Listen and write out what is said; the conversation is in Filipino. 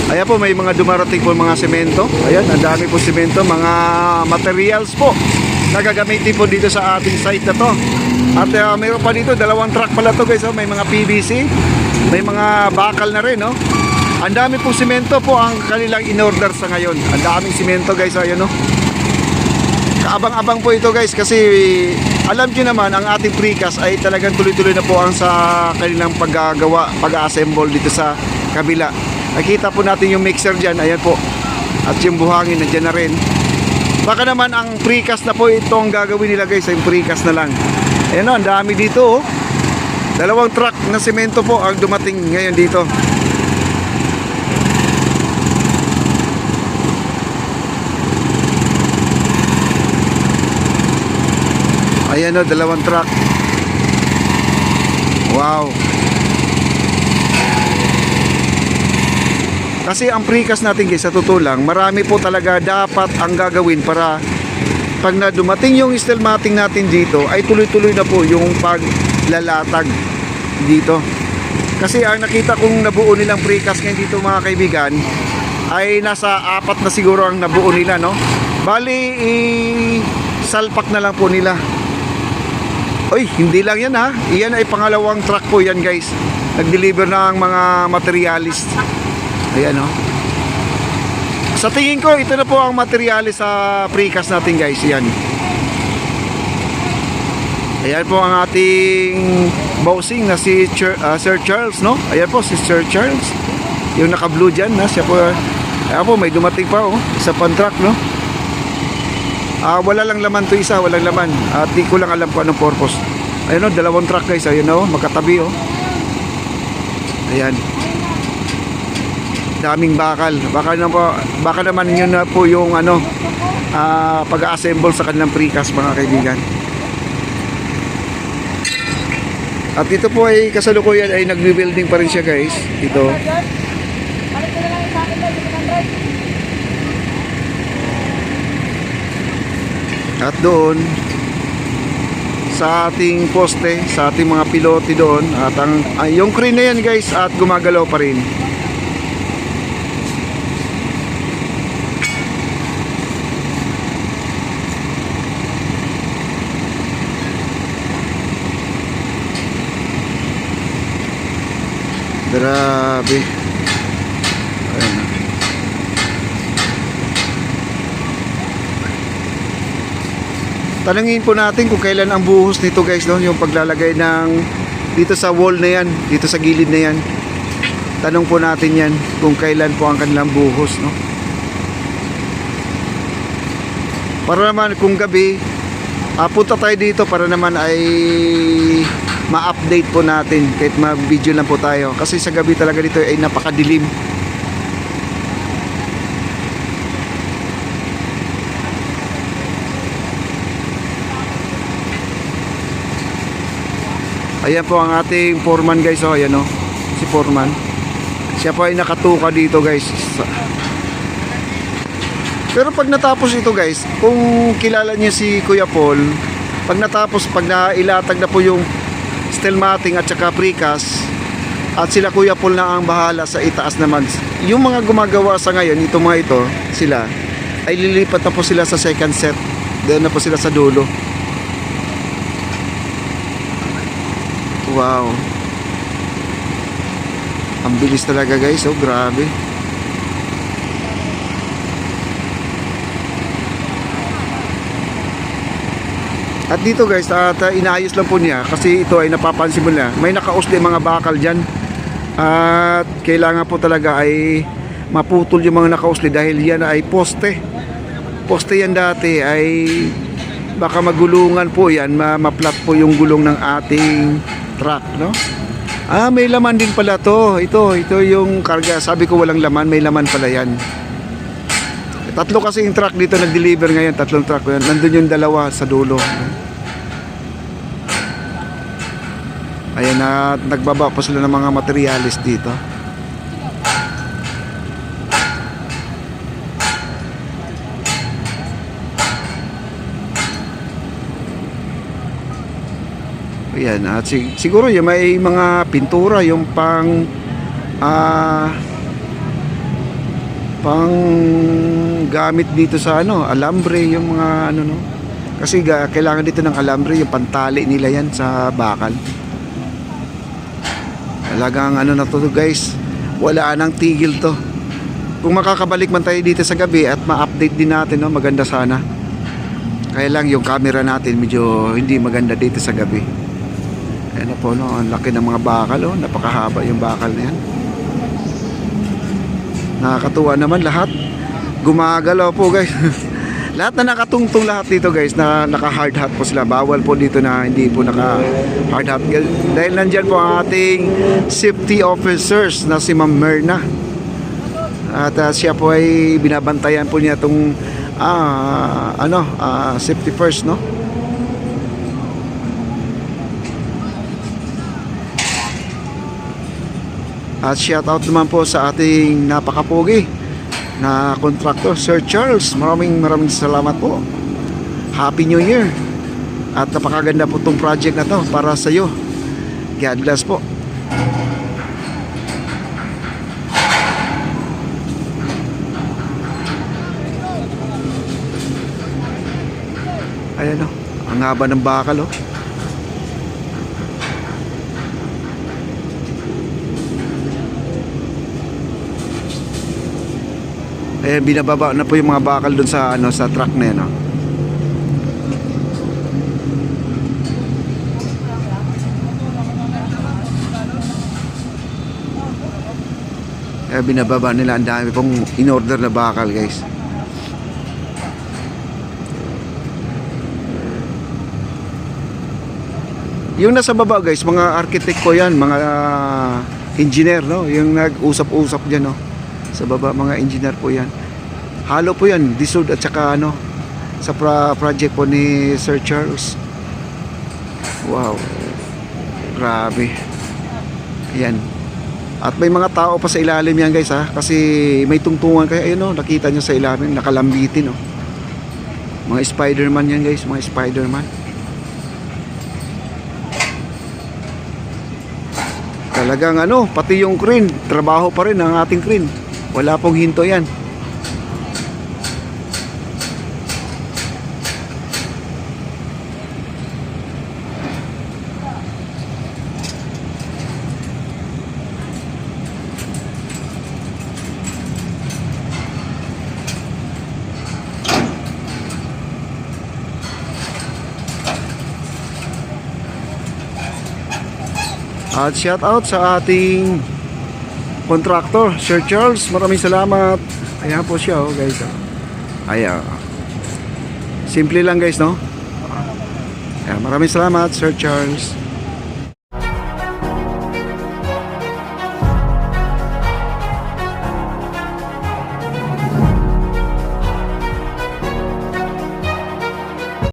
Ayan po, may mga dumarating po mga semento. Ayan, ang dami po semento, mga materials po na gagamitin po dito sa ating site na to. At mayroon pa dito, dalawang truck pala to guys. May mga PVC, may mga bakal na rin. Ang dami po semento po ang kanilang in-order sa ngayon. Ang daming semento guys. Ayan, kaabang-abang po ito guys, kasi alam nyo naman ang ating precast ay talagang tuloy-tuloy na po ang sa kanilang paggagawa, pag-assemble dito sa kabila. Nakita po natin yung mixer dyan, ayan po, at yung buhangin nandiyan na rin. Baka naman ang precast na po itong gagawin nila guys, yung precast na lang. Ayan ang dami dito. Dalawang truck na semento po ang dumating ngayon dito. Ayan dalawang truck. Wow. Kasi ang precast natin guys, sa totoo lang, marami po talaga dapat ang gagawin para pag na dumating yung stelmating natin dito, ay tuloy-tuloy na po yung paglalatag dito. Kasi ang nakita kong nabuo nilang precast ngayon dito mga kaibigan, ay nasa 4 na siguro ang nabuo nila, no? Bali, salpak na lang po nila. Oy, hindi lang yan ha. Iyan ay pangalawang truck po yan guys. Nag-deliver ng mga materialist. Ayan Sa tingin ko, ito na po ang materialist sa precast natin guys. Yan. Ayan po ang ating bossing na si Sir Charles, no? Ayan po si Sir Charles. Yung naka-blue dyan, siya po. Ayan po, may dumating pa isa pang truck, no? Wala lang laman to isa, walang laman. At di ko lang alam kung anong purpose. Ayun dalawang truck guys, ayun magkatabi Ayan. Daming bakal. Baka naman yun na po yung pag-assemble sa kanilang precast mga kaibigan. At ito po ay kasalukuyan ay nagbe-building pa rin siya guys. Ito. At doon sa ating poste, sa ating mga pilote doon, at yung crane na yan guys, at gumagalaw pa rin. Grabe. Tanungin po natin kung kailan ang buhos nito guys, no? Yung paglalagay ng dito sa wall na yan, dito sa gilid na yan. Tanong po natin yan kung kailan po ang kanilang buhos, no? Para naman kung gabi punta tayo dito para naman ay ma-update po natin kahit ma-video lang po tayo, kasi sa gabi talaga dito ay napakadilim. Ayan po ang ating foreman guys. Ayan si foreman. Siya po ay nakatuka dito guys. Pero pag natapos ito guys, kung kilala niyo si Kuya Paul, pag nailatag na po yung stelmating at saka precast, at sila Kuya Paul na ang bahala sa itaas naman. Yung mga gumagawa sa ngayon, itong mga ito, sila ay lilipat na po sila sa second set. Doon na po sila sa dulo. Wow. Ang bilis talaga guys, grabe. At dito guys, inaayos lang po niya kasi ito ay napapansin mo na may nakausli mga bakal dyan. At kailangan po talaga ay maputol yung mga nakausli dahil yan ay poste. Poste yan dati ay baka magulungan po yan, ma-flat po yung gulong ng ating truck, no? May laman din pala to. Ito yung karga. Sabi ko walang laman, may laman pala yan. Tatlo kasi yung truck dito nag-deliver ngayon, tatlong truck. Nandun yung dalawa sa dulo. Ayan na, nagbaba pa sila ng mga materialis dito. Ayan, at siguro yung may mga pintura, yung pang pang gamit dito sa ano, alambre, yung mga ano no. Kasi kailangan dito ng alambre, yung pantali nila yan sa bakal. Talagang ano na to guys, wala nang tigil to. Kung makakabalik man tayo dito sa gabi at ma-update din natin, no, maganda sana. Kaya lang yung camera natin medyo hindi maganda dito sa gabi. Ayan na po, no, ang laki ng mga bakal, oh, napakahaba yung bakal na yan. Nakakatuwa naman lahat. Gumagalaw po guys. Lahat na nakatungtong lahat dito guys, na naka hard hat po sila. Bawal po dito na hindi po naka hard hat. Dahil nandyan po ang ating safety officers na si Ma'am Merna. At siya po ay binabantayan po niya itong safety first, no? At shout out naman po sa ating napakapogi na contractor, Sir Charles. Maraming salamat po. Happy New Year. At napakaganda po itong project na to para sa iyo. God bless po. Ayan o, ang haba ng bakal o. Ayan, binababa na po yung mga bakal dun sa ano, sa truck na yan, no? Ayan, binababa nila, ang dami pong in-order na bakal guys. Yung nasa baba guys, mga architect po yan, mga engineer, no? Yung nag-usap-usap dyan, no? Sa baba, mga engineer po yan. Halo po yan, Disod at saka ano, sa project po ni Sir Charles. Wow, grabe. Ayan. At may mga tao pa sa ilalim yan guys, ha? Kasi may tungtungan kaya, ayun, no? Nakita nyo sa ilalim, nakalambitin, no? Mga Spider-Man yan guys, mga Spider-Man. Talagang ano, pati yung crane, trabaho pa rin ang ating crane. Wala pong hinto yan. At shout out sa ating contractor, Sir Charles. Maraming salamat. Ayan po siya, oh, guys. Ayan. Simple lang guys, no? Ayan, maraming salamat, Sir Charles.